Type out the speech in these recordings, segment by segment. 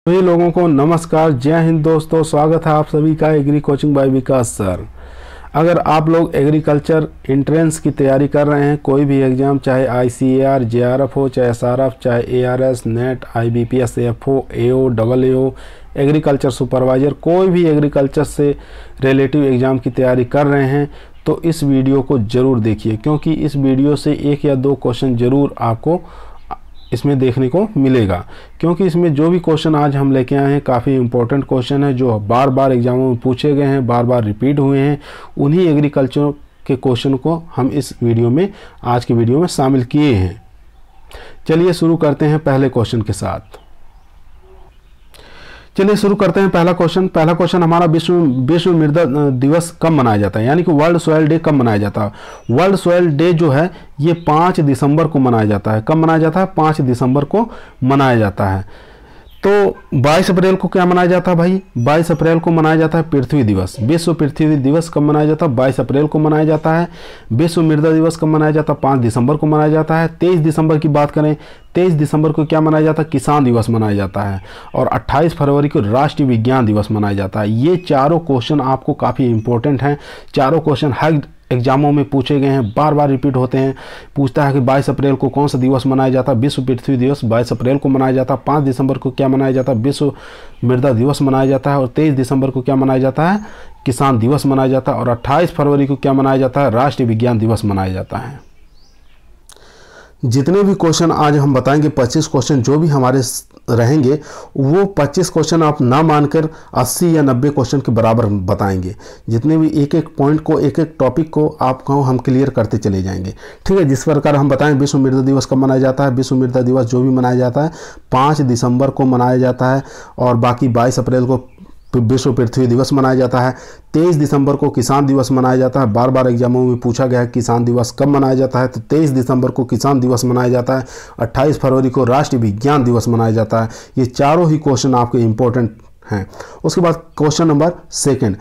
सभी लोगों को नमस्कार, जय हिंद दोस्तों। स्वागत है आप सभी का एग्री कोचिंग बाय विकास सर। अगर आप लोग एग्रीकल्चर एंट्रेंस की तैयारी कर रहे हैं, कोई भी एग्ज़ाम, चाहे ICAR JRF हो, चाहे SRF, चाहे ARS net, IBPS AFO, AO AAO, agriculture supervisor, कोई भी एग्रीकल्चर से रिलेटिव एग्ज़ाम की तैयारी कर रहे हैं तो इस वीडियो को ज़रूर देखिए, क्योंकि इस वीडियो से एक या दो क्वेश्चन ज़रूर आपको इसमें देखने को मिलेगा। क्योंकि इसमें जो भी क्वेश्चन आज हम लेके आए हैं काफ़ी इंपॉर्टेंट क्वेश्चन है, जो बार बार एग्जामों में पूछे गए हैं, बार बार रिपीट हुए हैं। उन्हीं एग्रीकल्चर के क्वेश्चन को हम इस वीडियो में, आज की वीडियो में शामिल किए हैं। चलिए शुरू करते हैं पहले क्वेश्चन के साथ। चलिए शुरू करते हैं पहला क्वेश्चन हमारा विश्व मृदा दिवस कब मनाया जाता है, यानी कि वर्ल्ड सॉइल डे कब मनाया जाता है। वर्ल्ड सॉइल डे जो है ये 5 दिसंबर को मनाया जाता है। कब मनाया जाता है? 5 दिसंबर को मनाया जाता है। तो 22 अप्रैल को क्या मनाया जाता है भाई? 22 अप्रैल को मनाया जाता है पृथ्वी दिवस। विश्व पृथ्वी दिवस कब मनाया जाता है? 22 अप्रैल को मनाया जाता है। विश्व मृदा दिवस कब मनाया जाता है? 5 दिसंबर को मनाया जाता है। 23 दिसंबर की बात करें, 23 दिसंबर को क्या मनाया जाता है? किसान दिवस मनाया जाता है। और 28 फरवरी को राष्ट्रीय विज्ञान दिवस मनाया जाता है। ये चारों क्वेश्चन आपको काफ़ी इंपॉर्टेंट हैं। चारों क्वेश्चन हर एग्जामों में पूछे गए हैं, बार बार रिपीट होते हैं। पूछता है कि 22 अप्रैल को कौन सा दिवस मनाया जाता है? विश्व पृथ्वी दिवस 22 अप्रैल को मनाया जाता है। 5 दिसंबर को क्या मनाया जाता है? विश्व मृदा दिवस मनाया जाता है। और 23 दिसंबर को क्या मनाया जाता है? किसान दिवस मनाया जाता है। और 28 फरवरी को क्या मनाया जाता है? राष्ट्रीय विज्ञान दिवस मनाया जाता है। जितने भी क्वेश्चन आज हम बताएंगे, 25 क्वेश्चन जो भी हमारे रहेंगे, वो 25 क्वेश्चन आप ना मानकर 80 या 90 क्वेश्चन के बराबर बताएंगे। जितने भी एक एक पॉइंट को, एक एक टॉपिक को आपको हम क्लियर करते चले जाएंगे, ठीक है। जिस प्रकार हम बताएं विश्व मृदा दिवस कब मनाया जाता है। विश्व मृदा दिवस जो भी मनाया जाता है 5 दिसंबर को मनाया जाता है। और बाकी 22 अप्रैल को विश्व पृथ्वी दिवस मनाया जाता है। 23 दिसंबर को किसान दिवस मनाया जाता है। बार बार एग्जामों में पूछा गया है किसान दिवस कब मनाया जाता है, तो 23 दिसंबर को किसान दिवस मनाया जाता है। 28 फरवरी को राष्ट्रीय विज्ञान दिवस मनाया जाता है। ये चारों ही क्वेश्चन आपके इंपॉर्टेंट हैं। उसके बाद क्वेश्चन नंबर 2,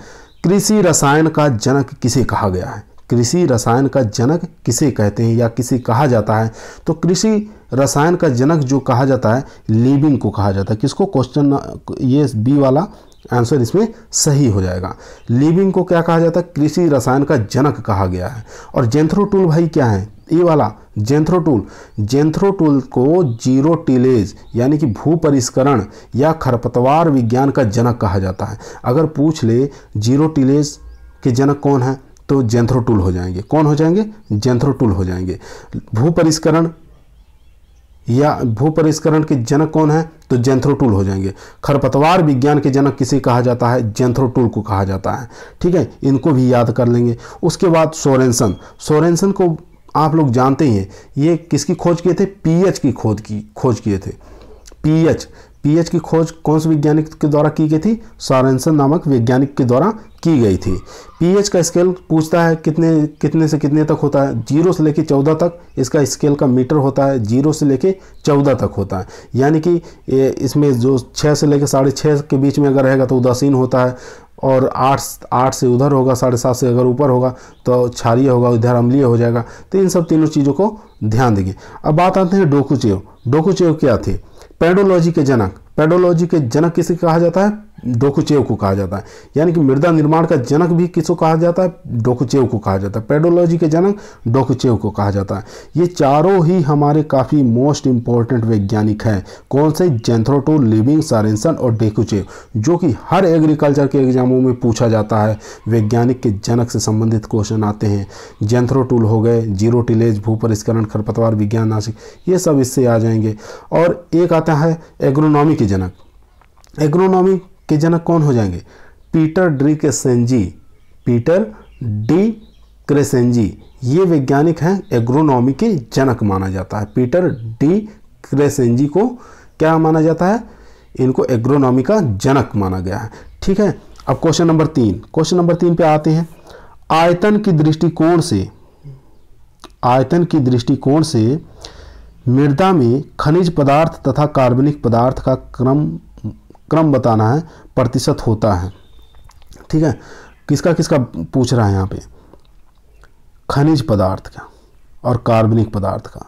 कृषि रसायन का जनक किसे कहा गया है? कृषि रसायन का जनक किसे कहते हैं या किसे कहा जाता है? तो कृषि रसायन का जनक जो कहा जाता है, लिविंग को कहा जाता है। किसको? क्वेश्चन ये बी वाला आंसर इसमें सही हो जाएगा। लिविंग को क्या कहा जाता है? कृषि रसायन का जनक कहा गया है। और जेंथ्रोटूल भाई क्या है? ये वाला जेंथ्रोटूल को जीरो टिलेज यानी कि भू परिष्करण या खरपतवार विज्ञान का जनक कहा जाता है। अगर पूछ ले जीरो टिलेज के जनक कौन है, तो जेंथ्रोटूल हो जाएंगे। कौन हो जाएंगे? जेंथ्रोटूल हो जाएंगे। भू परिष्करण के जनक कौन है? तो जेंथ्रोटूल हो जाएंगे। खरपतवार विज्ञान के जनक किसे कहा जाता है? जेंथ्रोटूल को कहा जाता है, ठीक है। इनको भी याद कर लेंगे। उसके बाद सोरेनसन को आप लोग जानते ही हैं। ये किसकी खोज किए थे? पीएच की खोज किए थे। पीएच की खोज कौन से वैज्ञानिक के द्वारा की गई थी? सोरेनसन नामक वैज्ञानिक के द्वारा की गई थी। पीएच का स्केल पूछता है कितने से कितने तक होता है? 0 से लेके 14 तक इसका स्केल का मीटर होता है। 0 से लेके 14 तक होता है। यानी कि इसमें जो 6 से लेके 6.5 के बीच में अगर रहेगा तो उदासीन होता है। और 8 से उधर होगा, 7.5 से अगर ऊपर होगा तो क्षारीय होगा, इधर अम्लीय हो जाएगा। तो इन सब तीनों चीज़ों को ध्यान देंगे। अब बात आते हैं डोकुचेव क्या थे? पेडोलॉजी के जनक किसे कहा जाता है? डोकुचेव को कहा जाता है। यानी कि मृदा निर्माण का जनक भी किसको कहा जाता है? डोकुचेव को कहा जाता है। पेडोलॉजी के जनक डोकुचेव को कहा जाता है। ये चारों ही हमारे काफ़ी मोस्ट इंपॉर्टेंट वैज्ञानिक हैं। कौन से? जेंथ्रोटूल, लिविंग, सोरेनसन और डोकुचेव, जो कि हर एग्रीकल्चर के एग्जामों में पूछा जाता है। वैज्ञानिक के जनक से संबंधित क्वेश्चन आते हैं। जेंथ्रोटूल हो गए, जीरो टिलेज, भू परिष्करण, खरपतवार विज्ञान नाशिक, ये सब इससे आ जाएंगे। और एक आता है एग्रोनॉमी के जनक। एग्रोनॉमी के जनक कौन हो जाएंगे? पीटर डी क्रेसेंजी, ये वैज्ञानिक हैं, एग्रोनॉमी के जनक माना जाता है। पीटर डी क्रेसेंजी को क्या माना जाता है? इनको एग्रोनॉमी का जनक माना गया है, ठीक है। अब क्वेश्चन नंबर 3 पे आते हैं। आयतन की दृष्टिकोण से मृदा में खनिज पदार्थ तथा कार्बनिक पदार्थ का क्रम बताना है, प्रतिशत होता है, ठीक है। किसका पूछ रहा है यहाँ पे? खनिज पदार्थ का और कार्बनिक पदार्थ का,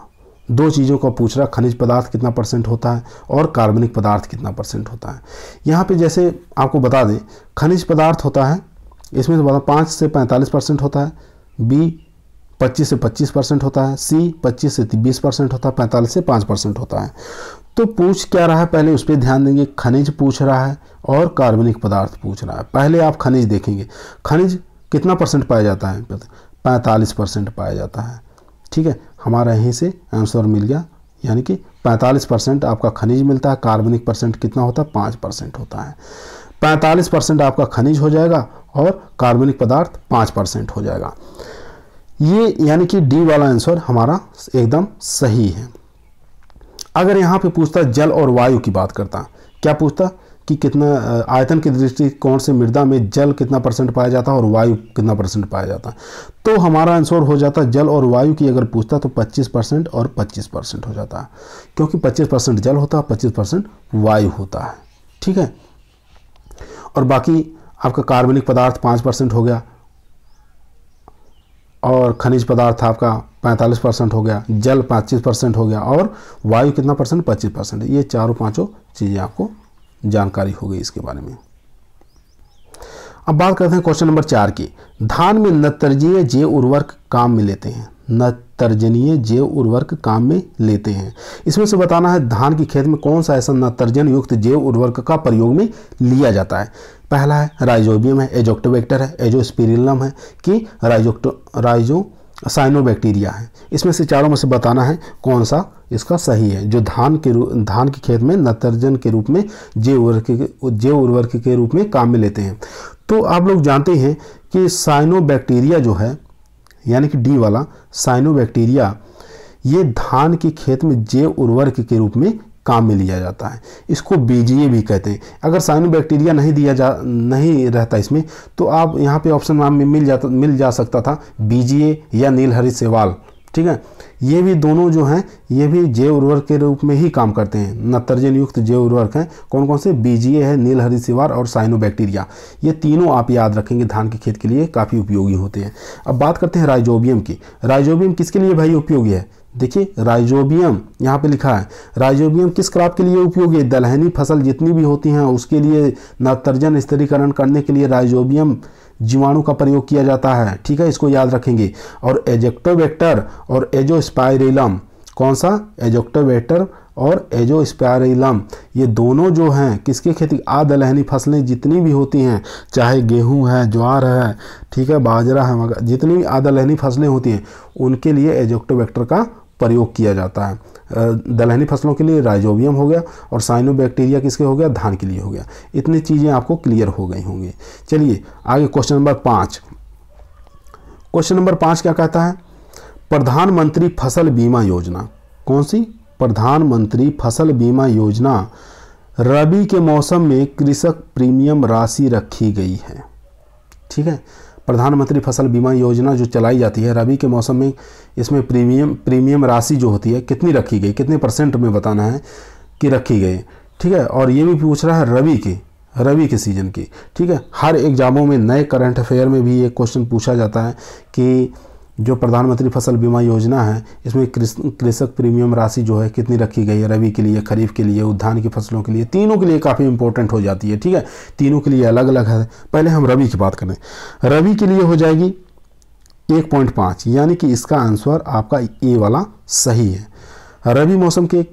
दो चीज़ों का पूछ रहा, खनिज पदार्थ कितना परसेंट होता है और कार्बनिक पदार्थ कितना परसेंट होता है। यहाँ पे जैसे आपको बता दें, खनिज पदार्थ होता है इसमें से 5 से 45% होता है, बी 25 से 25% होता है, सी 25 से 20% होता है, 45 से 5% होता है। तो पूछ क्या रहा है, पहले उस पर ध्यान देंगे। खनिज पूछ रहा है और कार्बनिक पदार्थ पूछ रहा है। पहले आप खनिज देखेंगे, खनिज कितना परसेंट पाया जाता है, 45% पाया जाता है। ठीक है, हमारा यहीं से आंसर मिल गया, यानी कि 45% आपका खनिज मिलता है। कार्बनिक परसेंट कितना होता है, 5% होता है। 45% आपका खनिज हो जाएगा और कार्बनिक पदार्थ 5% हो जाएगा। ये यानी कि डी वाला आंसर हमारा एकदम सही है। अगर यहाँ पे पूछता जल और वायु की बात करता, क्या पूछता कि कितना आयतन के दृष्टिकोण से मृदा में जल कितना परसेंट पाया जाता है और वायु कितना परसेंट पाया जाता है, तो हमारा आंसर हो जाता जल और वायु की अगर पूछता तो 25% और 25% हो जाता है, क्योंकि 25% जल होता है, 25% वायु होता है। ठीक है, और बाकी आपका कार्बनिक पदार्थ 5% हो गया और खनिज पदार्थ आपका 45% हो गया, जल 25% हो गया और वायु कितना परसेंट, 25%। ये चारों पांचों चीज़ें आपको जानकारी हो गई इसके बारे में। अब बात करते हैं क्वेश्चन नंबर 4 की। धान में नत्रजीय जैव उर्वरक काम में लेते हैं, नत्रजनीय जैव उर्वरक काम में लेते हैं। इसमें से बताना है धान की खेत में कौन सा ऐसा नत्रजन युक्त जैव उर्वरक का प्रयोग में लिया जाता है। पहला है राइजोबियम है, एजोक्टोबैक्टर है, एजोस्पिरिलम है कि राइजो साइनोबैक्टीरिया है। इसमें से चारों में से बताना है कौन सा इसका सही है, जो धान के खेत में नत्रजन के रूप में जैव उर्वरक के रूप में काम में लेते हैं। तो आप लोग जानते हैं कि साइनोबैक्टीरिया जो है, यानी कि डी वाला साइनोबैक्टीरिया, ये धान के खेत में जैव उर्वरक के रूप में काम में लिया जाता है। इसको बीजीए भी कहते हैं। अगर साइनोबैक्टीरिया नहीं रहता इसमें, तो आप यहाँ पे ऑप्शन में मिल जा सकता था बीजीए या नीलहरित शैवाल। ठीक है, ये भी दोनों जो हैं ये भी जैव उर्वरक के रूप में ही काम करते हैं। नत्रजन युक्त जैव उर्वरक हैं कौन कौन से, बीजीए है, नीलहरित शैवाल और साइनोबैक्टीरिया। ये तीनों आप याद रखेंगे, धान के खेत के लिए काफ़ी उपयोगी होते हैं। अब बात करते हैं राइजोबियम की। राइजोबियम किसके लिए भाई उपयोगी है? देखिए राइजोबियम यहाँ पे लिखा है, राइजोबियम किस क्रॉप के लिए उपयोगी है? दलहनी फसल जितनी भी होती हैं उसके लिए नत्रजन स्थिरीकरण करने के लिए राइजोबियम जीवाणु का प्रयोग किया जाता है। ठीक है, इसको याद रखेंगे। और एजोक्टोबैक्टर और एजोस्पाइरिलम, कौन सा? एजोक्टोबैक्टर और एजोस्पाइरिलम, ये दोनों जो हैं किसके खेती? दलहनी फसलें जितनी भी होती हैं, चाहे गेहूं है, ज्वार है, ठीक है, बाजरा है, मगर जितनी भी दलहनी फसलें होती हैं उनके लिए एजोक्टोबैक्टर का प्रयोग किया जाता है। दलहनी फसलों के लिए राइजोबियम हो गया और साइनोबैक्टीरिया किसके हो गया? धान के लिए हो गया। इतनी चीज़ें आपको क्लियर हो गई होंगी। चलिए आगे क्वेश्चन नंबर 5। क्वेश्चन नंबर 5 क्या कहता है? प्रधानमंत्री फसल बीमा योजना, कौन सी? प्रधानमंत्री फसल बीमा योजना रबी के मौसम में कृषक प्रीमियम राशि रखी गई है। ठीक है, प्रधानमंत्री फसल बीमा योजना जो चलाई जाती है रबी के मौसम में, इसमें प्रीमियम राशि जो होती है कितनी रखी गई, कितने % में बताना है कि रखी गई। ठीक है, और ये भी पूछ रहा है रबी के सीजन की। ठीक है, हर एग्जामों में नए करंट अफेयर में भी ये क्वेश्चन पूछा जाता है कि जो प्रधानमंत्री फसल बीमा योजना है इसमें कृषक प्रीमियम राशि जो है कितनी रखी गई है रबी के लिए, खरीफ के लिए, उद्यान की फसलों के लिए, तीनों के लिए काफ़ी इंपॉर्टेंट हो जाती है। ठीक है, तीनों के लिए अलग अलग है। पहले हम रबी की बात करें। रबी के लिए हो जाएगी 1.5, यानी कि इसका आंसर आपका ए वाला सही है। रबी मौसम के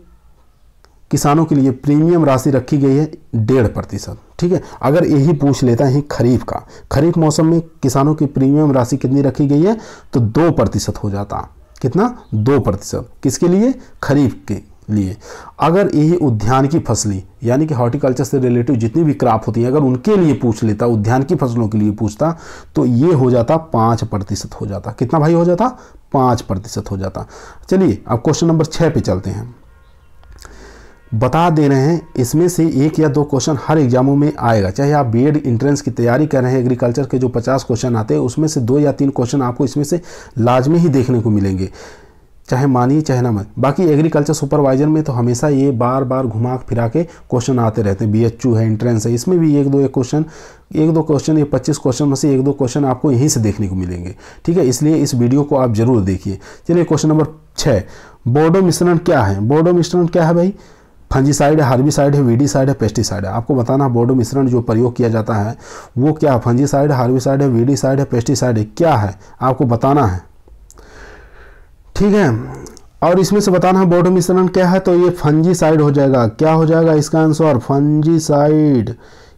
किसानों के लिए प्रीमियम राशि रखी गई है 1.5%। ठीक है, अगर यही पूछ लेता है खरीफ का, खरीफ मौसम में किसानों की प्रीमियम राशि कितनी रखी गई है, तो 2% हो जाता। कितना? 2%। किसके लिए? खरीफ के लिए। अगर यही उद्यान की फसली यानी कि हॉर्टिकल्चर से रिलेटिव जितनी भी क्रॉप होती है अगर उनके लिए पूछ लेता, उद्यान की फसलों के लिए पूछता, तो ये हो जाता 5% हो जाता। कितना भाई हो जाता? 5% हो जाता। चलिए अब क्वेश्चन नंबर 6 पे चलते हैं। बता दे रहे हैं इसमें से 1 या 2 क्वेश्चन हर एग्जामों में आएगा, चाहे आप बीएड इंट्रेंस की तैयारी कर रहे हैं। एग्रीकल्चर के जो 50 क्वेश्चन आते हैं उसमें से 2 या 3 क्वेश्चन आपको इसमें से लाजमी ही देखने को मिलेंगे। चाहे मानिए चाहे ना मानिए। बाकी एग्रीकल्चर सुपरवाइजर में तो हमेशा ये बार बार घुमा फिरा के क्वेश्चन आते रहते हैं। BHU है, एंट्रेंस है, इसमें भी एक दो क्वेश्चन ये 25 क्वेश्चन में से 1-2 क्वेश्चन आपको यहीं से देखने को मिलेंगे। ठीक है, इसलिए इस वीडियो को आप जरूर देखिए। चलिए क्वेश्चन नंबर 6, बोर्डो मिश्रण क्या है? बोर्डो मिश्रण क्या है भाई? फंजीसाइड है, हार्बिसाइड है, वीडीसाइड है, पेस्टिसाइड है। आपको बताना बोर्डो मिश्रण जो प्रयोग किया जाता है वो क्या, फंजीसाइड, हार्बिसाइड है, वीडीसाइड है, पेस्टिसाइड है, क्या है आपको बताना है। ठीक है, और इसमें से बताना है बोर्डो मिश्रण क्या है, तो ये फंजीसाइड हो जाएगा। क्या हो जाएगा इसका आंसर? फंजीसाइड,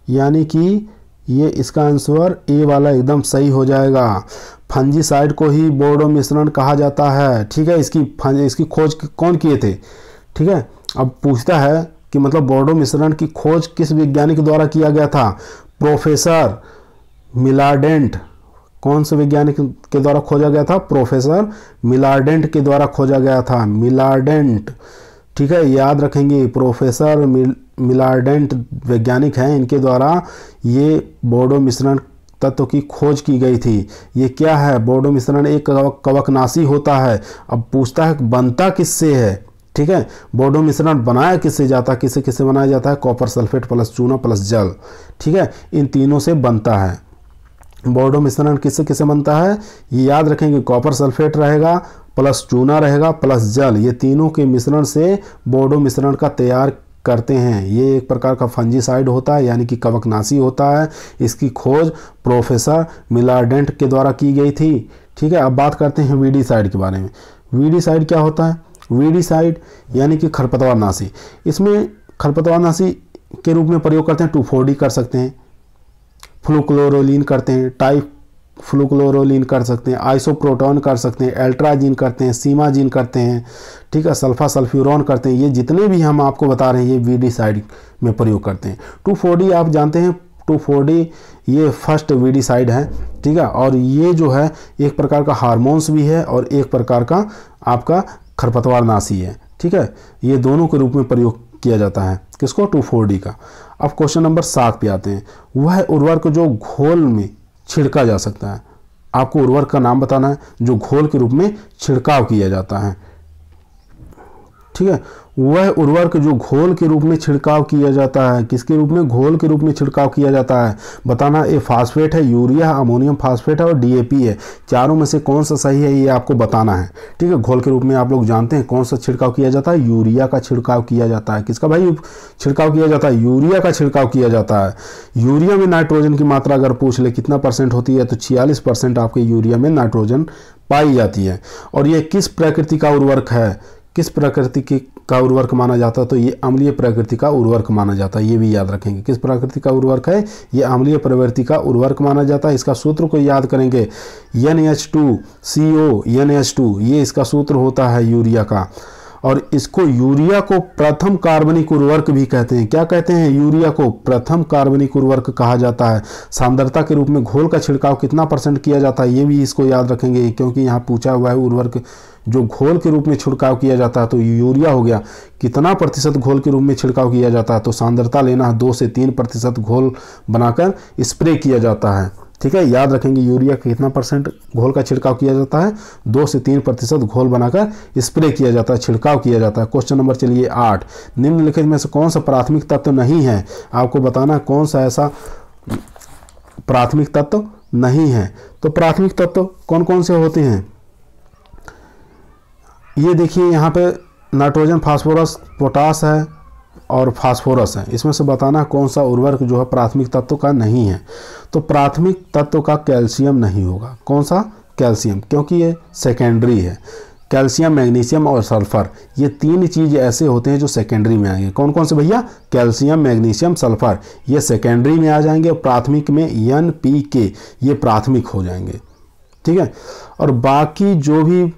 यानी कि ये इसका आंसर ए वाला एकदम सही हो जाएगा। फंजीसाइड को ही बोर्डो मिश्रण कहा जाता है। ठीक है, इसकी खोज कौन किए थे? ठीक है, अब पूछता है कि मतलब बोर्डो मिश्रण की खोज किस वैज्ञानिक द्वारा किया गया था? प्रोफेसर मिलार्डेंट। कौन से वैज्ञानिक के द्वारा खोजा गया था? प्रोफेसर मिलार्डेंट के द्वारा खोजा गया था। मिलार्डेंट, ठीक है, याद रखेंगे, प्रोफेसर मिलार्डेंट वैज्ञानिक हैं, इनके द्वारा ये बोर्डो मिश्रण तत्व की खोज की गई थी। ये क्या है? बोर्डो मिश्रण एक कवकनाशी होता है। अब पूछता है बनता किससे है? ठीक है, बोर्डो मिश्रण बनाया किससे जाता है? किससे बनाया जाता है? कॉपर सल्फेट प्लस चूना प्लस जल। ठीक है, इन तीनों से बनता है। बोर्डो मिश्रण किससे बनता है? ये याद रखेंगे, कॉपर सल्फेट रहेगा प्लस चूना रहेगा प्लस जल, ये तीनों के मिश्रण से बोर्डो मिश्रण का तैयार करते हैं। ये एक प्रकार का फंजीसाइड होता है, यानी कि कवकनाशी होता है। इसकी खोज प्रोफेसर मिलार्डेंट के द्वारा की गई थी। ठीक है, अब बात करते हैं वीडीसाइड के बारे में। वीडीसाइड क्या होता है? वीडीसाइड यानी कि खरपतवारनाशी। इसमें खरपतवारनाशी के रूप में प्रयोग करते हैं। 2,4-D कर सकते हैं, फ्लूक्लोरोलिन करते हैं, टाइप फ्लूक्लोरोलिन कर सकते हैं, आइसोप्रोटॉन कर सकते हैं, एल्ट्राजीन करते हैं, सीमाजीन करते हैं। ठीक है, सल्फा सल्फ्यूरॉन करते हैं। ये जितने भी हम आपको बता रहे हैं ये वीडीसाइड में प्रयोग करते हैं। 2,4-D आप जानते हैं, 2,4-D ये फर्स्ट वीडीसाइड है। ठीक है, और ये जो है एक प्रकार का हार्मोन्स भी है और एक प्रकार का आपका खरपतवारनाशी है। ठीक है, ये दोनों के रूप में प्रयोग किया जाता है। किसको? 2,4-D का। अब क्वेश्चन नंबर 7 पे आते हैं। वह उर्वरक जो घोल में छिड़का जा सकता है। आपको उर्वरक का नाम बताना है जो घोल के रूप में छिड़काव किया जाता है। ठीक है, वह उर्वरक जो घोल के रूप में छिड़काव किया जाता है। किसके रूप में? घोल के रूप में छिड़काव किया जाता है। बताना, ए फास्फेट है, यूरिया, अमोनियम फास्फेट है और DAP है। चारों में से कौन सा सही है ये आपको बताना है। ठीक है, घोल के रूप में आप लोग जानते हैं कौन सा छिड़काव किया जाता है? यूरिया का छिड़काव किया जाता है। किसका भाई छिड़काव किया जाता है? यूरिया का छिड़काव किया जाता है। यूरिया में नाइट्रोजन की मात्रा अगर पूछ ले कितना % होती है, तो 46% आपके यूरिया में नाइट्रोजन पाई जाती है। और ये किस प्रकृति का उर्वरक है? किस प्रकृति का उर्वरक माना जाता है? तो ये अम्लीय प्रकृति का उर्वरक माना जाता है। ये भी याद रखेंगे, किस प्रकृति का उर्वरक है? ये अम्लीय प्रवृत्ति का उर्वरक माना जाता है। इसका सूत्र को याद करेंगे, NH2CO NH2, ये इसका सूत्र होता है यूरिया का। और इसको यूरिया को प्रथम कार्बनिक उर्वरक भी कहते हैं। क्या कहते हैं? यूरिया को प्रथम कार्बनिक उर्वरक कहा जाता है। सांद्रता के रूप में घोल का छिड़काव कितना % किया जाता है? ये भी इसको याद रखेंगे, क्योंकि यहाँ पूछा हुआ है उर्वरक जो घोल के रूप में छिड़काव किया जाता है। तो यूरिया हो गया, कितना % घोल के रूप में छिड़काव किया जाता है? तो सांद्रता लेना है, 2 से 3% घोल बनाकर स्प्रे किया जाता है। ठीक है, याद रखेंगे यूरिया कितना % घोल का छिड़काव किया जाता है? 2 से 3% घोल बनाकर स्प्रे किया जाता है, छिड़काव किया जाता है। क्वेश्चन नंबर चलिए 8, निम्नलिखित में से कौन सा प्राथमिक तत्व नहीं है? आपको बताना कौन सा ऐसा प्राथमिक तत्व नहीं है। तो प्राथमिक तत्व कौन कौन से होते हैं? ये देखिए, यहाँ पे नाइट्रोजन, फास्फोरस, पोटास है और फास्फोरस है। इसमें से बताना कौन सा उर्वरक जो है प्राथमिक तत्व का नहीं है। तो प्राथमिक तत्व का कैल्शियम नहीं होगा। कौन सा? कैल्शियम, क्योंकि ये सेकेंडरी है। कैल्शियम, मैग्नीशियम और सल्फर, ये 3 चीज़ ऐसे होते हैं जो सेकेंडरी में आएंगे। कौन कौन से भैया? कैल्शियम, मैग्नीशियम, सल्फर, ये सेकेंडरी में आ जाएंगे। और प्राथमिक में NPK, ये प्राथमिक हो जाएंगे। ठीक है, और बाकी जो भी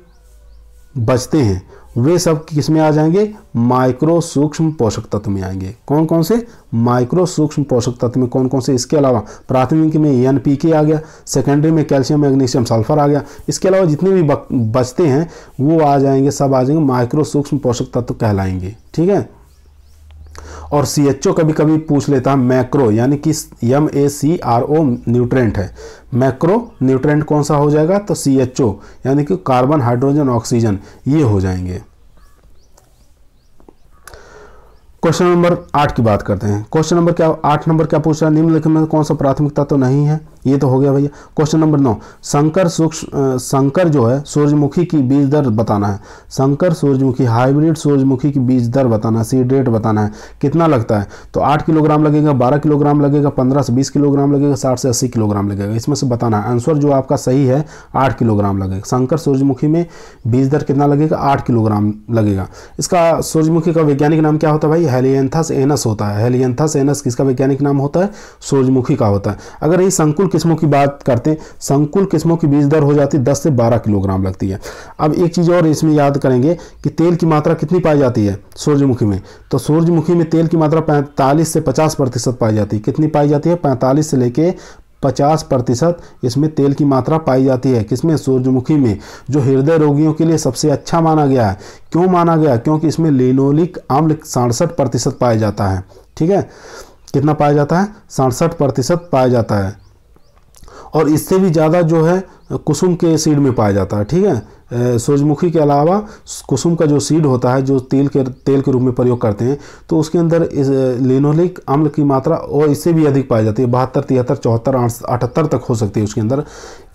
बचते हैं वे सब किस में आ जाएंगे? माइक्रो सूक्ष्म पोषक तत्व में आएंगे। कौन कौन से? माइक्रो सूक्ष्म पोषक तत्व में कौन कौन से? इसके अलावा प्राथमिक में NPK आ गया, सेकेंडरी में कैल्शियम, मैग्नीशियम, सल्फर आ गया। इसके अलावा जितने भी बचते हैं वो आ जाएंगे, सब आ जाएंगे माइक्रो सूक्ष्म पोषक तत्व कहलाएंगे। ठीक है, और CHO कभी कभी पूछ लेता है मैक्रो, यानी कि MACRO न्यूट्रेंट है। मैक्रो न्यूट्रेंट कौन सा हो जाएगा, तो CHO यानी कि कार्बन, हाइड्रोजन, ऑक्सीजन, ये हो जाएंगे। क्वेश्चन नंबर 8 की बात करते हैं। क्वेश्चन नंबर 8 नंबर क्या पूछ रहा है, निम्नलिखित में कौन सा प्राथमिकता तो नहीं है, ये तो हो गया भैया। क्वेश्चन नंबर 9, संकर जो है सूरजमुखी की बीज दर बताना है। संकर सूरजमुखी, हाइब्रिड सूरजमुखी की बीज दर बताना है, सीड रेट बताना है, कितना लगता है, तो 8 किलोग्राम लगेगा, 12 किलोग्राम लगेगा, 15 से 20 किलोग्राम लगेगा, 60 से 80 किलोग्राम लगेगा, इसमें से बताना है। आंसर जो आपका सही है 8 किलोग्राम लगेगा। संकर सूरजमुखी में बीज दर कितना लगेगा, 8 किलोग्राम लगेगा। इसका सूरजमुखी का वैज्ञानिक नाम क्या होता है भाई, हेलियंथस एनस होता है। हेलियंथस एनस किसका वैज्ञानिक नाम होता है, सूरजमुखी का होता है। अगर ये संकुल किस्मों की बात करते हैं, संकुल किस्मों की बीज दर हो जाती है 10 से 12 किलोग्राम लगती है। अब एक चीज़ और इसमें याद करेंगे कि तेल की मात्रा कितनी पाई जाती है सूरजमुखी में, तो सूरजमुखी में तेल की मात्रा 45 से 50% पाई जाती है। कितनी पाई जाती है, 45 से लेके 50% इसमें तेल की मात्रा पाई जाती है। किसमें, सूरजमुखी में, जो हृदय रोगियों के लिए सबसे अच्छा माना गया है। क्यों माना गया, क्योंकि इसमें लिनोलिक अम्ल 67% पाया जाता है। ठीक है, कितना पाया जाता है, 67% पाया जाता है। और इससे भी ज़्यादा जो है कुसुम के सीड में पाया जाता है। ठीक है, सूरजमुखी के अलावा कुसुम का जो सीड होता है, जो तेल के रूप में प्रयोग करते हैं, तो उसके अंदर इस लिनोलिक अम्ल की मात्रा और इससे भी अधिक पाई जाती है। 72, 73, 74, 78 तक हो सकती है उसके अंदर,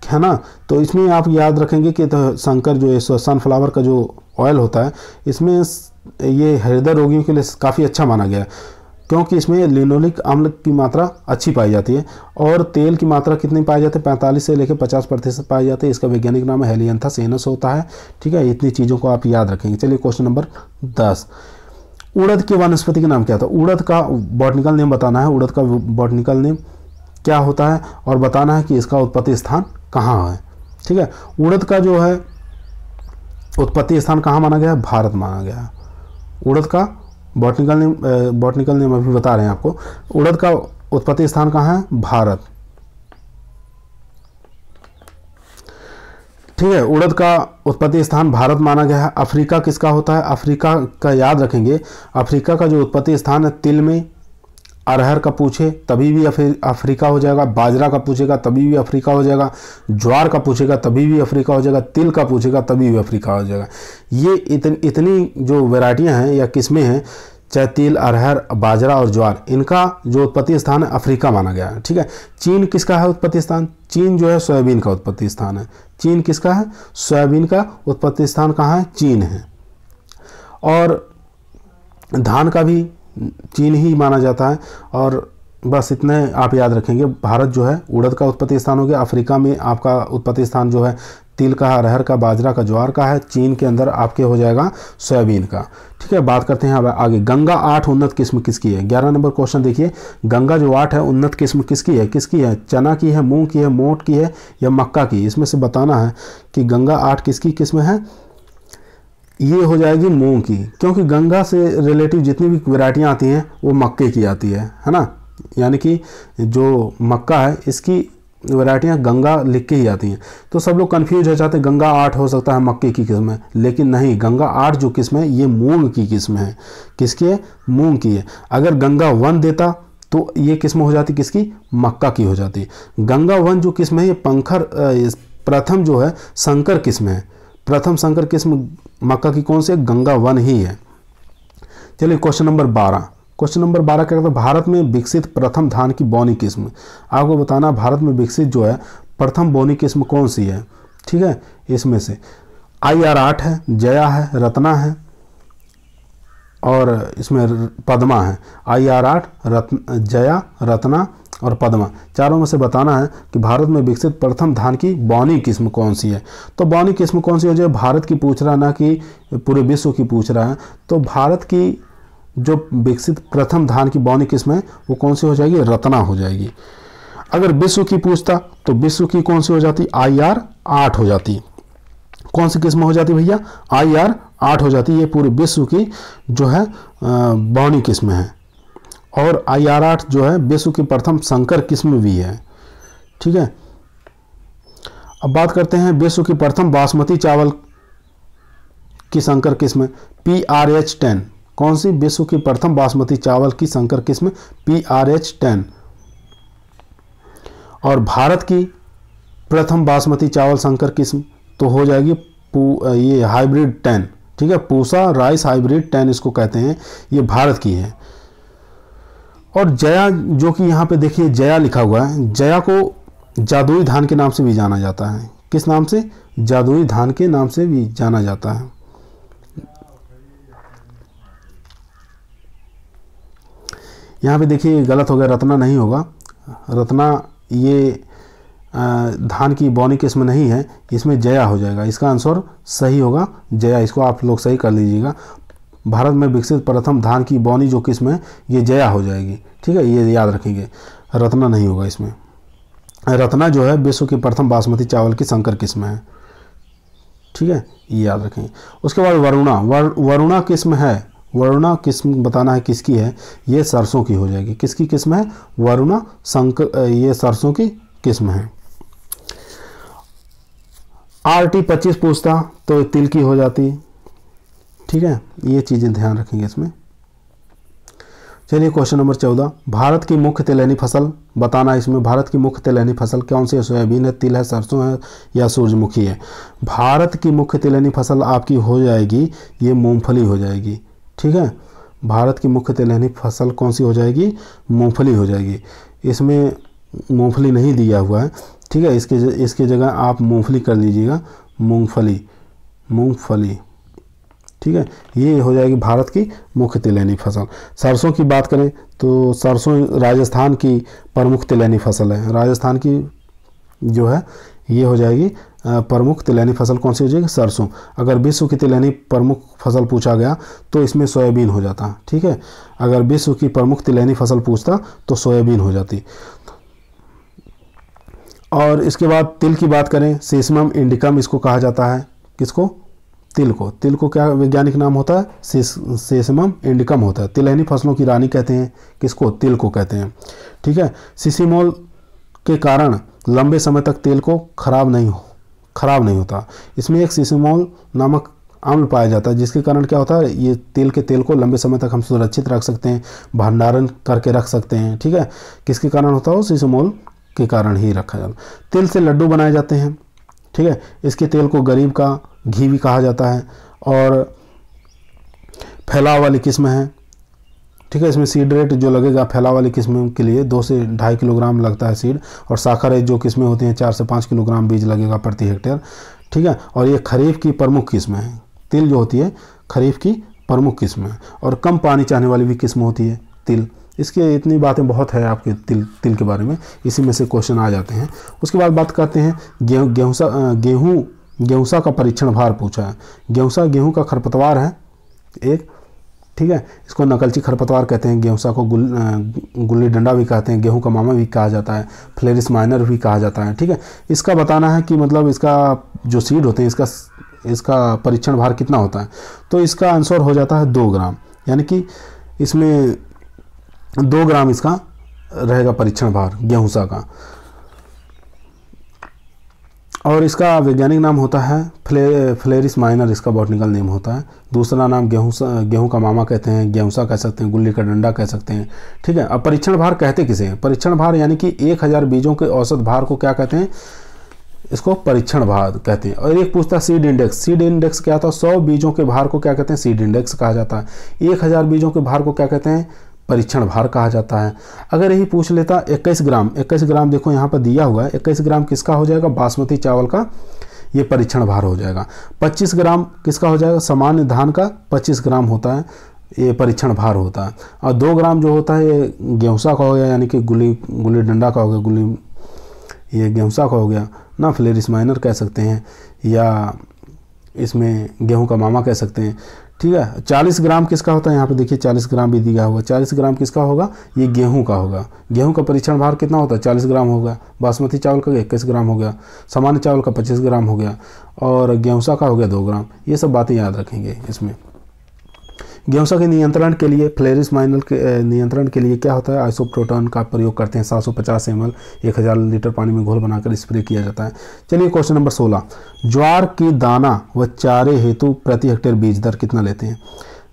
है ना। तो इसमें आप याद रखेंगे कि तो संकर जो है, सनफ्लावर का जो ऑयल होता है, इसमें ये हृदय रोगियों के लिए काफ़ी अच्छा माना गया है, क्योंकि इसमें लिनोलिक अम्ल की मात्रा अच्छी पाई जाती है। और तेल की मात्रा कितनी पाई जाती है, 45 से लेकर 50% पाई जाती है। इसका वैज्ञानिक नाम है हेलियंथस एनस होता है। ठीक है, इतनी चीज़ों को आप याद रखेंगे। चलिए क्वेश्चन नंबर 10, उड़द के वनस्पति का नाम क्या था। उड़द का बॉटनिकल नेम बताना है, उड़द का बॉटनिकल नेम क्या होता है, और बताना है कि इसका उत्पत्ति स्थान कहाँ है। ठीक है, उड़द का जो है उत्पत्ति स्थान कहाँ माना गया है, भारत माना गया है। उड़द का बॉटनिकल नेम अभी बता रहे हैं आपको। उड़द का उत्पत्ति स्थान कहाँ है, भारत। ठीक है, उड़द का उत्पत्ति स्थान भारत माना गया है। अफ्रीका किसका होता है, अफ्रीका का याद रखेंगे। अफ्रीका का जो उत्पत्ति स्थान है, तिल में, अरहर का पूछे तभी भी अफ्रीका हो जाएगा, बाजरा का पूछेगा तभी भी अफ्रीका हो जाएगा, ज्वार का पूछेगा तभी भी अफ्रीका हो जाएगा, तिल का पूछेगा तभी भी अफ्रीका हो जाएगा। ये इतनी जो वैरायटियां हैं या किस्में हैं, चाहे तिल, अरहर, बाजरा और ज्वार, इनका जो उत्पत्ति स्थान है अफ्रीका माना गया है। ठीक है, चीन किसका है उत्पत्ति स्थान, चीन जो है सोयाबीन का उत्पत्ति स्थान है। चीन किसका है, सोयाबीन का उत्पत्ति स्थान कहाँ है, चीन है। और धान का भी चीन ही माना जाता है। और बस इतने आप याद रखेंगे। भारत जो है उड़द का उत्पत्ति स्थान हो गया, अफ्रीका में आपका उत्पत्ति स्थान जो है तिल का, अरहर का, बाजरा का, ज्वार का है, चीन के अंदर आपके हो जाएगा सोयाबीन का। ठीक है, बात करते हैं अब आगे। गंगा 8 उन्नत किस्म किसकी है। 11 नंबर क्वेश्चन देखिए, गंगा जो 8 है उन्नत किस्म किसकी है, चना की है, मूंग की है, मोट की है या मक्का की। इसमें से बताना है कि गंगा 8 किसकी किस्म है। ये हो जाएगी मूंग की, क्योंकि गंगा से रिलेटिव जितनी भी वैरायटियाँ आती हैं वो मक्के की आती है ना। यानी कि जो मक्का है इसकी वैरायटियाँ गंगा लिख के ही आती हैं। तो सब लोग कंफ्यूज हो जाते हैं, गंगा 8 हो सकता है मक्के की किस्म है, लेकिन नहीं, गंगा 8 जो किस्म है ये मूंग की किस्म है। किसकी है, मूंग की है। अगर गंगा 1 देता तो ये किस्म हो जाती किसकी, मक्का की हो जाती। गंगा 1 जो किस्म है ये प्रथम जो है संकर किस्म है। प्रथम संकर किस्म मक्का की कौन सी है, गंगा 1 ही है। चलिए क्वेश्चन नंबर 12। क्वेश्चन नंबर 12 क्या कहता है, भारत में विकसित प्रथम धान की बौनी किस्म। आपको बताना भारत में विकसित जो है प्रथम बौनी किस्म कौन सी है। ठीक है, इसमें से IR8 है, जया है, रत्ना है और इसमें पद्मा है। IR8, जया, रत्ना और पद्मा, चारों में से बताना है कि भारत में विकसित प्रथम धान की बौनी किस्म कौन सी है। तो बौनी किस्म कौन सी हो जाए, भारत की पूछ रहा है ना कि पूरे विश्व की पूछ रहा है। तो भारत की जो विकसित प्रथम धान की बौनी किस्म है वो कौन सी हो जाएगी, रत्ना हो जाएगी। अगर विश्व की पूछता तो विश्व की कौन सी हो जाती, IR8 हो जाती। कौन सी किस्म हो जाती भैया, IR8 हो जाती। ये पूरे विश्व की जो है बौनी किस्म है। और IR8 जो है विश्व की प्रथम संकर किस्म भी है। ठीक है, अब बात करते हैं विश्व की प्रथम बासमती चावल की संकर किस्म PRH10। कौन सी विश्व की प्रथम बासमती चावल की संकर किस्म PRH10। और भारत की प्रथम बासमती चावल संकर किस्म तो हो जाएगी ये हाइब्रिड 10, ठीक है, पूसा राइस हाइब्रिड 10 इसको कहते हैं, ये भारत की है। और जया, जो कि यहाँ पे देखिए जया लिखा हुआ है, जया को जादुई धान के नाम से भी जाना जाता है। किस नाम से? जादुई धान के नाम से भी जाना जाता है। यहाँ पे देखिए गलत हो गया, रत्ना नहीं होगा, रत्ना ये धान की बौनी किस्म नहीं है, इसमें जया हो जाएगा। इसका आंसर सही होगा जया, इसको आप लोग सही कर लीजिएगा। भारत में विकसित प्रथम धान की बौनी जो किस्म है ये जया हो जाएगी, ठीक है, ये याद रखेंगे, रत्ना नहीं होगा इसमें। रत्ना जो है विश्व की प्रथम बासमती चावल की संकर किस्म है, ठीक है, ये याद रखेंगे। उसके बाद वरुणा, वरुणा किस्म है, वरुणा किस्म बताना है किसकी है, ये सरसों की हो जाएगी। किसकी किस्म है? वरुणा संकर, ये सरसों की किस्म है। RT 25 पूछता तो तिल की हो जाती, ठीक है, ये चीज़ें ध्यान रखेंगे इसमें। चलिए क्वेश्चन नंबर 14, भारत की मुख्य तिलहनी फसल बताना है इसमें। भारत की मुख्य तिलहनी फसल कौन सी है? सोयाबीन है, तिल है, सरसों है या सूरजमुखी है? भारत की मुख्य तिलहनी फसल आपकी हो जाएगी ये मूंगफली हो जाएगी, ठीक है। भारत की मुख्य तिलहनी फसल कौन सी हो जाएगी? मूंगफली हो जाएगी। इसमें मूंगफली नहीं दिया हुआ है, ठीक है, इसके जगह आप मूंगफली कर लीजिएगा, मूंगफली, मूंगफली, ठीक है, ये हो जाएगी भारत की मुख्य तिलहनी फसल। सरसों की बात करें तो सरसों राजस्थान की प्रमुख तिलहनी फसल है। राजस्थान की जो है ये हो जाएगी प्रमुख तिलहनी फसल कौन सी हो जाएगी? सरसों। अगर विश्व की तिलहनी प्रमुख फसल पूछा गया तो इसमें सोयाबीन हो जाता, ठीक है। अगर विश्व की प्रमुख तिलहनी फसल पूछता तो सोयाबीन हो जाती। और इसके बाद तिल की बात करें, सेसमम इंडिकम इसको कहा जाता है। किसको? तिल को। तिल को क्या वैज्ञानिक नाम होता है? सेसमम इंडिकम होता है। तिलहनी फसलों की रानी कहते हैं किसको? तिल को कहते हैं, ठीक है। सिसिमोल के कारण लंबे समय तक तेल को खराब नहीं होता। इसमें एक सिसिमोल नामक अम्ल पाया जाता है जिसके कारण क्या होता है, ये तिल के तेल को लंबे समय तक हम सुरक्षित रख सकते हैं, भंडारण करके रख सकते हैं, ठीक है। किसके कारण होता है? सिसिमोल के कारण ही रखा जाता है। तिल से लड्डू बनाए जाते हैं, ठीक है। इसके तेल को गरीब का घी भी कहा जाता है और फैलाव वाली किस्म है, ठीक है। इसमें सीड रेट जो लगेगा फैलाव वाली किस्म के लिए 2 से 2.5 किलोग्राम लगता है सीड, और साखर रेट जो किस्में होती हैं 4 से 5 किलोग्राम बीज लगेगा प्रति हेक्टेयर, ठीक है। और ये खरीफ की प्रमुख किस्म है। तिल जो होती है खरीफ की प्रमुख किस्म है और कम पानी चाहने वाली भी किस्म होती है तिल। इसके इतनी बातें बहुत है आपके तिल के बारे में, इसी में से क्वेश्चन आ जाते हैं। उसके बाद बात करते हैं गेहूँसा का परीक्षण भार पूछा है। गेहूँसा गेहूँ का खरपतवार है एक, ठीक है। इसको नकलची खरपतवार कहते हैं। गेहूँसा को गुल्ली डंडा भी कहते हैं, गेहूँ का मामा भी कहा जाता है, फ्लेरिस माइनर भी कहा जाता है, ठीक है। इसका बताना है कि मतलब इसका जो सीड होते हैं इसका परीक्षण भार कितना होता है, तो इसका आंसर हो जाता है 2 ग्राम, यानी कि इसमें 2 ग्राम इसका रहेगा परीक्षण भार गेहूँसा का। और इसका वैज्ञानिक नाम होता है फ्लेरिस माइनर, इसका बॉटनिकल नेम होता है। दूसरा नाम गेहूं का मामा कहते हैं, गेहूँसा कह सकते हैं, गुल्ली का डंडा कह सकते हैं, ठीक है। अब परीक्षण भार कहते किसे हैं? परीक्षण भार यानी कि 1000 बीजों के औसत भार को क्या कहते हैं? इसको परीक्षण भार कहते हैं। और एक पूछता सीड इंडेक्स। सीड इंडेक्स क्या था? 100 बीजों के भार को क्या कहते हैं? सीड इंडेक्स कहा जाता है। 1000 बीजों के भार को क्या कहते हैं? परीक्षण भार कहा जाता है। अगर यही पूछ लेता 21 ग्राम देखो यहाँ पर दिया हुआ है, 21 ग्राम किसका हो जाएगा? बासमती चावल का ये परीक्षण भार हो जाएगा। 25 ग्राम किसका हो जाएगा? सामान्य धान का 25 ग्राम होता है, ये परीक्षण भार होता है। और 2 ग्राम जो होता है ये गेहूँसा का हो गया, यानी कि गुल्ली डंडा का हो गया, ये गेहूँसा का हो गया ना, फ्लेरिस माइनर कह सकते हैं, या इसमें गेहूँ का मामा कह सकते हैं, ठीक है। 40 ग्राम किसका होता है? यहाँ पे देखिए 40 ग्राम भी दिया हुआ। 40 ग्राम किसका होगा? ये गेहूं का होगा। गेहूं का परीक्षण भार कितना होता है? 40 ग्राम होगा। बासमती चावल का 21 ग्राम हो गया, सामान्य चावल का 25 ग्राम हो गया, और गेहूँसा का हो गया 2 ग्राम। ये सब बातें याद रखेंगे इसमें। गेहूँसा के नियंत्रण के लिए, फ्लेरिस माइनर के नियंत्रण के लिए क्या होता है? आइसोप्रोटॉन का प्रयोग करते हैं। 750 ml 1000 लीटर पानी में घोल बनाकर स्प्रे किया जाता है। चलिए क्वेश्चन नंबर 16, ज्वार की दाना व चारे हेतु प्रति हेक्टेयर बीज दर कितना लेते हैं?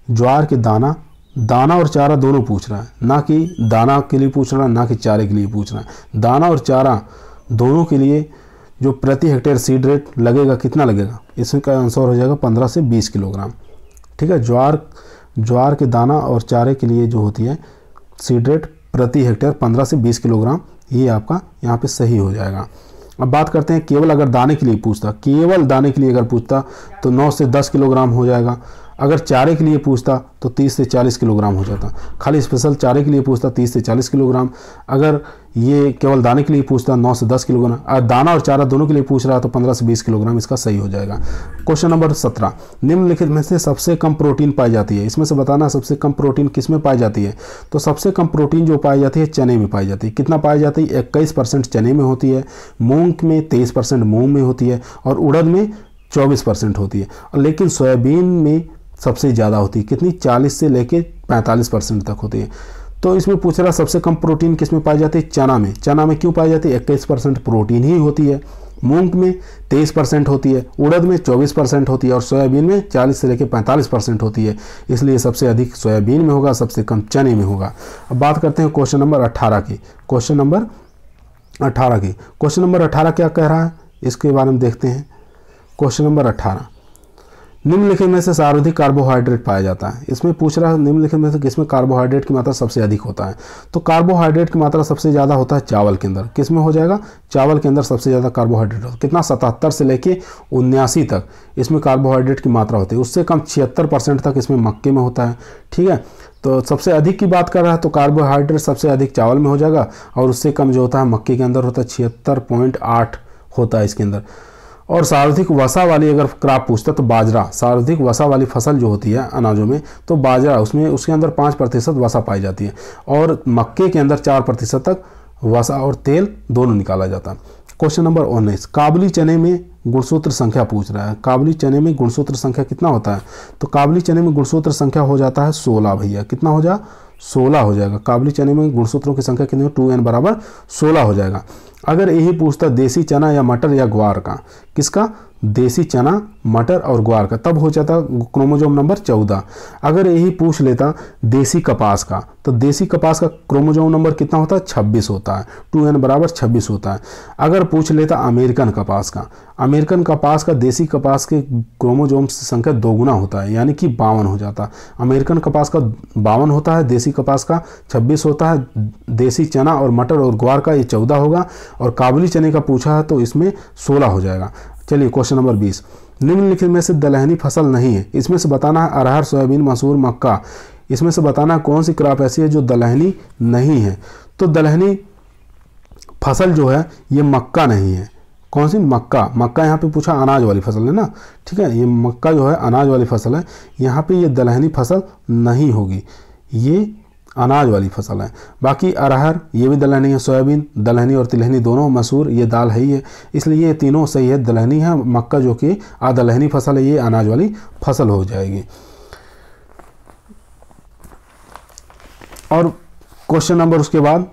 ज्वार के दाना और चारा दोनों पूछ रहा है, ना कि दाना के लिए पूछ रहा है ना कि चारे के लिए पूछ रहा है। दाना और चारा दोनों के लिए जो प्रति हेक्टेयर सीड रेट लगेगा कितना लगेगा, इसका आंसर हो जाएगा 15 से 20 किलोग्राम। ठीक है, ज्वार के दाना और चारे के लिए जो होती है सीड रेट प्रति हेक्टेयर 15 से 20 किलोग्राम, ये आपका यहाँ पे सही हो जाएगा। अब बात करते हैं केवल अगर दाने के लिए पूछता, केवल दाने के लिए अगर पूछता तो 9 से 10 किलोग्राम हो जाएगा। अगर चारे के लिए पूछता तो 30 से 40 किलोग्राम हो जाता। खाली स्पेशल चारे के लिए पूछता 30 से 40 किलोग्राम। अगर ये केवल दाने के लिए पूछता 9 से 10 किलोग्राम। अगर दाना और चारा दोनों के लिए पूछ रहा तो 15 से 20 किलोग्राम इसका सही हो जाएगा। क्वेश्चन नंबर 17, निम्नलिखित में से सबसे कम प्रोटीन पाई जाती है। इसमें से बताना सबसे कम प्रोटीन किस में पाई जाती है। तो सबसे कम प्रोटीन जो पाई जाती है चने में पाई जाती है। कितना पाई जाती है, 21% चने में होती है, मूंग में 23% मूंग में होती है और उड़द में 24% होती है। और लेकिन सोयाबीन में सबसे ज़्यादा होती है, कितनी, 40 से लेके 45% तक होती है। तो इसमें पूछ रहा सबसे कम प्रोटीन किस में पाई जाती है, चना में। चना में क्यों पाई जाती है, 21% प्रोटीन ही होती है। मूंग में 23% होती है, उड़द में 24% होती है और सोयाबीन में 40 से लेकर 45% होती है। इसलिए सबसे अधिक सोयाबीन में होगा, सबसे कम चने में होगा। अब बात करते हैं क्वेश्चन नंबर 18 की। क्वेश्चन नंबर 18 क्या कह रहा है, इसके बारे में देखते हैं। क्वेश्चन नंबर 18, निम्नलिखित में से सर्वाधिक कार्बोहाइड्रेट पाया जाता है। इसमें पूछ रहा है निम्नलिखित में से किसमें कार्बोहाइड्रेट की मात्रा सबसे अधिक होता है। तो कार्बोहाइड्रेट की मात्रा सबसे ज़्यादा होता है चावल के अंदर। किस में हो जाएगा, चावल के अंदर सबसे ज़्यादा कार्बोहाइड्रेट होता है। कितना, 77 से लेके 79 तक इसमें कार्बोहाइड्रेट की मात्रा होती है। उससे कम 76% तक इसमें मक्के में होता है। ठीक है, तो सबसे अधिक की बात कर रहा है तो कार्बोहाइड्रेट सबसे अधिक चावल में हो जाएगा और उससे कम जो होता है मक्के के अंदर होता है, 76.8 होता है इसके अंदर। और सर्वाधिक वसा वाली अगर क्रॉप पूछता तो बाजरा, सर्वाधिक वसा वाली फसल जो होती है अनाजों में तो बाजरा, उसमें उसके अंदर 5% वसा पाई जाती है और मक्के के अंदर 4% तक वसा और तेल दोनों निकाला जाता है। क्वेश्चन नंबर 19, काबुली चने में गुणसूत्र संख्या पूछ रहा है। काबुली चने में गुणसूत्र संख्या कितना होता है। तो काबुली चने में गुणसूत्र संख्या हो जाता है 16 भैया। कितना हो जाए, 16 हो जाएगा। काबुली चने में गुणसूत्रों की संख्या कितनी, 2n बराबर 16 हो जाएगा। अगर यही पूछता देसी चना या मटर या ग्वार का, किसका, देसी चना, मटर और ग्वार का, तब हो जाता क्रोमोसोम नंबर 14। अगर यही पूछ लेता देसी कपास का तो देसी कपास का क्रोमोसोम नंबर कितना होता है, 26 होता है। 2n बराबर 26 होता है। अगर पूछ लेता अमेरिकन कपास का, अमेरिकन कपास का देसी कपास के क्रोमोसोम संख्या 2 गुना होता है, यानी कि 52 हो जाता। अमेरिकन कपास का 52 होता है, देसी कपास का 26 होता है, देसी चना और मटर और ग्वार का ये 14 होगा और काबुली चने का पूछा है तो इसमें 16 हो जाएगा। चलिए क्वेश्चन नंबर 20, निम्नलिखित में से दलहनी फसल नहीं है। इसमें से बताना है अरहर, सोयाबीन, मसूर, मक्का। इसमें से बताना है कौन सी क्रॉप ऐसी है जो दलहनी नहीं है। तो दलहनी फसल जो है ये मक्का नहीं है। कौन सी, मक्का। मक्का यहाँ पे पूछा अनाज वाली फसल है ना। ठीक है, ये मक्का जो है अनाज वाली फसल है, यहाँ पे ये दलहनी फसल नहीं होगी, ये अनाज वाली फसल है। बाकी अरहर ये भी दलहनी है, सोयाबीन दलहनी और तिलहनी दोनों, मसूर ये दाल है ही है, इसलिए ये तीनों सही है, दलहनी है। मक्का जो कि अदलहनी फसल है, ये अनाज वाली फसल हो जाएगी। और क्वेश्चन नंबर उसके बाद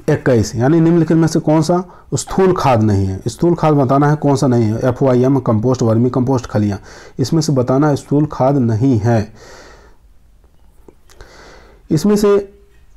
21, यानी निम्नलिखित में से कौन सा स्थूल खाद नहीं है। स्थूल खाद बताना है कौन सा नहीं है, FYM, कंपोस्ट, वर्मी कंपोस्ट, खलियाँ। इसमें से बताना है स्थूल खाद नहीं है। इसमें से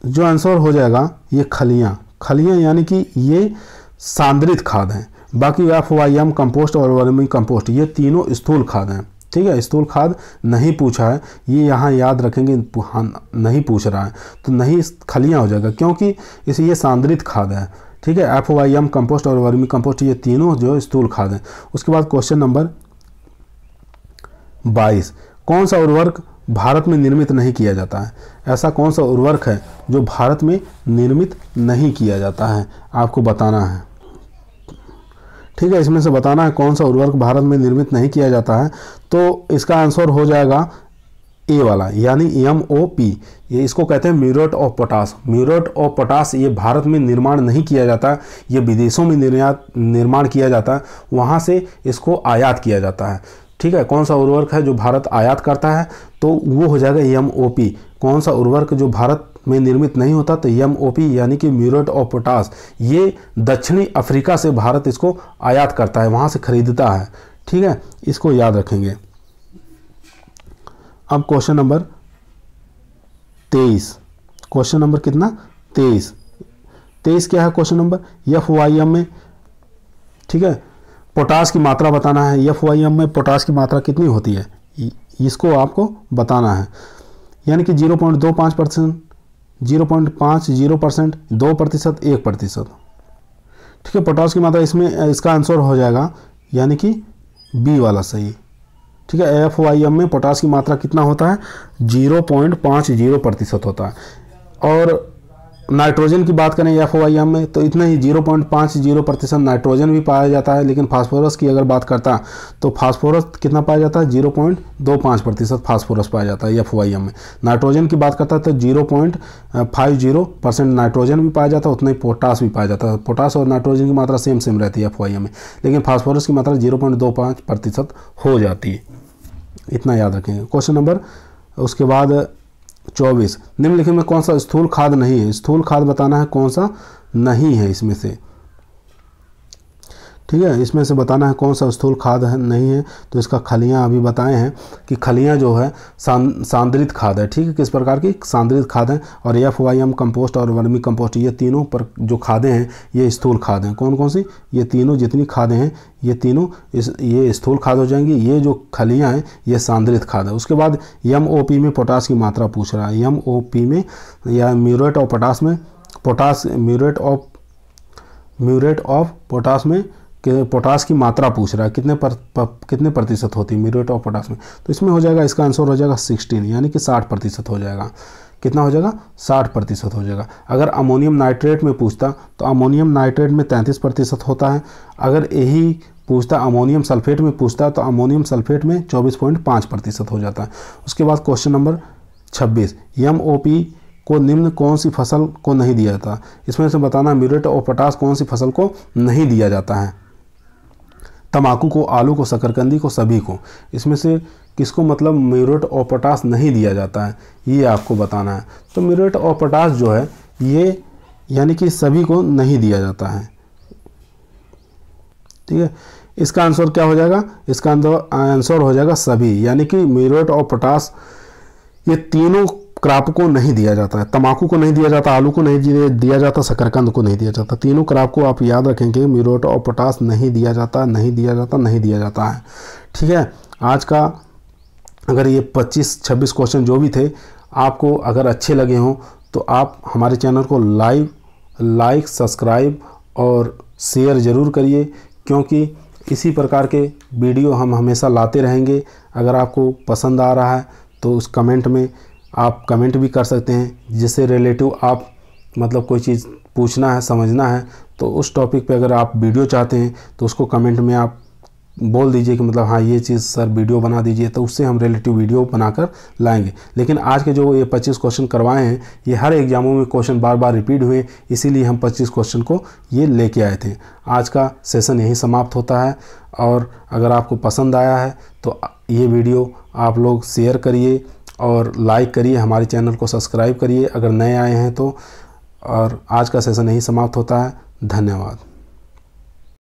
जो आंसर हो जाएगा ये खलियाँ यानी कि ये सांद्रित खाद हैं। बाकी FYM, कंपोस्ट और वर्मी कंपोस्ट ये तीनों स्थूल खाद हैं। ठीक है, स्थूल खाद नहीं पूछा है, ये यहाँ याद रखेंगे, नहीं पूछ रहा है तो नहीं, खलियाँ हो जाएगा क्योंकि इसे ये सांद्रित खाद है। ठीक है, FYM, कंपोस्ट और वर्मी कंपोस्ट ये तीनों जो स्थूल खाद हैं। उसके बाद क्वेश्चन नंबर 22, कौन सा उर्वरक भारत में निर्मित नहीं किया जाता है। ऐसा कौन सा उर्वरक है जो भारत में निर्मित नहीं किया जाता है, आपको बताना है। ठीक है, इसमें से बताना है कौन सा उर्वरक भारत में निर्मित नहीं किया जाता है। तो इसका आंसर हो जाएगा ए वाला, यानी MOP। ये इसको कहते हैं muriate of potash. Muriate of potash ये भारत में निर्माण नहीं किया जाता, ये विदेशों में निर्माण किया जाता है, वहाँ से इसको आयात किया जाता है। ठीक है, कौन सा उर्वरक है जो भारत आयात करता है तो वो हो जाएगा MOP। कौन सा उर्वरक जो भारत में निर्मित नहीं होता तो MOP यानी कि म्यूरेट ऑफ पोटाश, ये दक्षिणी अफ्रीका से भारत इसको आयात करता है, वहाँ से खरीदता है। ठीक है, इसको याद रखेंगे। अब क्वेश्चन नंबर 23, क्वेश्चन नंबर कितना 23 क्या है क्वेश्चन नंबर, FYM में, ठीक है, पोटास की मात्रा बताना है। FYM में पोटास की मात्रा कितनी होती है इसको आपको बताना है, यानी कि 0.25%, 0.50%, 2%, 1%, ठीक है। पोटास की मात्रा इसमें इसका आंसर हो जाएगा यानी कि बी वाला सही, ठीक है। FYM में पोटास की मात्रा कितना होता है 0.50% होता है। और नाइट्रोजन की बात करें FYM में तो इतना ही 0.50% नाइट्रोजन भी पाया जाता है, लेकिन फास्फोरस की अगर बात करता तो फास्फोरस कितना पाया जाता है 0.25% फास्फोरस पाया जाता है FYM में। नाइट्रोजन की बात करता है तो 0.50% नाइट्रोजन भी पाया जाता है, उतना ही पोटास भी पाया जाता है। पोटास और नाइट्रोजन की मात्रा सेम रहती है FYM में, लेकिन फास्फोरस की मात्रा 0.25% हो जाती है, इतना याद रखेंगे। क्वेश्चन नंबर उसके बाद 24, निम्नलिखित में कौन सा स्थूल खाद नहीं है। स्थूल खाद बताना है कौन सा नहीं है इसमें से, ठीक है। इसमें से बताना है कौन सा स्थूल खाद है नहीं है। तो इसका खलियां अभी बताए हैं कि खलियां जो है सांद्रित खाद है, ठीक है। किस प्रकार की सांद्रित खाद है। और FYM कंपोस्ट और वर्मी कंपोस्ट ये तीनों पर जो खादें हैं ये स्थूल खाद हैं। कौन कौन सी, ये तीनों जितनी खादें हैं ये तीनों ये स्थूल खाद हो जाएंगी। ये जो खलियां हैं ये सांद्रित खाद है। उसके बाद MOP में पोटास की मात्रा पूछ रहा है। MOP में या म्यूरेट ऑफ पोटास में, पोटास म्यूरेट ऑफ पोटास में पोटास की मात्रा पूछ रहा है कितने प्रतिशत होती है म्यूरेट ऑफ पोटास में। तो इसमें हो जाएगा, इसका आंसर हो जाएगा 16 यानी कि 60% हो जाएगा। कितना हो जाएगा 60% हो जाएगा। अगर अमोनियम नाइट्रेट में पूछता तो अमोनियम नाइट्रेट में 33% होता है। अगर यही पूछता अमोनियम सल्फेट में पूछता तो अमोनियम सल्फेट में 24.5% हो जाता है। उसके बाद क्वेश्चन नंबर 26, MOP को निम्न कौन सी फसल को नहीं दिया जाता। इसमें से बताना म्यूरेट ऑफ पोटास कौन सी फसल को नहीं दिया जाता है। तंबाकू को, आलू को, शकरकंदी को, सभी को। इसमें से किसको मतलब म्यूरेट ऑफ पोटास नहीं दिया जाता है ये आपको बताना है। तो म्यूरेट ऑफ पोटास जो है ये यानी कि सभी को नहीं दिया जाता है, ठीक है। इसका आंसर क्या हो जाएगा, इसका आंसर हो जाएगा सभी, यानी कि म्यूरेट ऑफ पोटास ये तीनों क्रॉप को नहीं दिया जाता है। तंबाकू को नहीं दिया जाता, आलू को नहीं दिया जाता, शकरकंद को नहीं दिया जाता। तीनों क्रॉप को आप याद रखेंगे म्यूरेट ऑफ पोटास नहीं दिया जाता, नहीं दिया जाता, नहीं दिया जाता है, ठीक है। आज का अगर ये 25-26 क्वेश्चन जो भी थे आपको अगर अच्छे लगे हों तो आप हमारे चैनल को लाइक सब्सक्राइब और शेयर ज़रूर करिए, क्योंकि इसी प्रकार के वीडियो हम हमेशा लाते रहेंगे। अगर आपको पसंद आ रहा है तो उस कमेंट में आप कमेंट भी कर सकते हैं, जिससे रिलेटिव आप मतलब कोई चीज़ पूछना है, समझना है, तो उस टॉपिक पे अगर आप वीडियो चाहते हैं तो उसको कमेंट में आप बोल दीजिए कि मतलब हाँ ये चीज़ सर वीडियो बना दीजिए, तो उससे हम रिलेटिव वीडियो बनाकर लाएंगे। लेकिन आज के जो ये 25 क्वेश्चन करवाए हैं ये हर एग्जामों में क्वेश्चन बार बार रिपीट हुए, इसीलिए हम 25 क्वेश्चन को ये लेके आए थे। आज का सेशन यहीं समाप्त होता है। और अगर आपको पसंद आया है तो ये वीडियो आप लोग शेयर करिए और लाइक करिए, हमारे चैनल को सब्सक्राइब करिए अगर नए आए हैं तो। और आज का सेशन यहीं समाप्त होता है। धन्यवाद।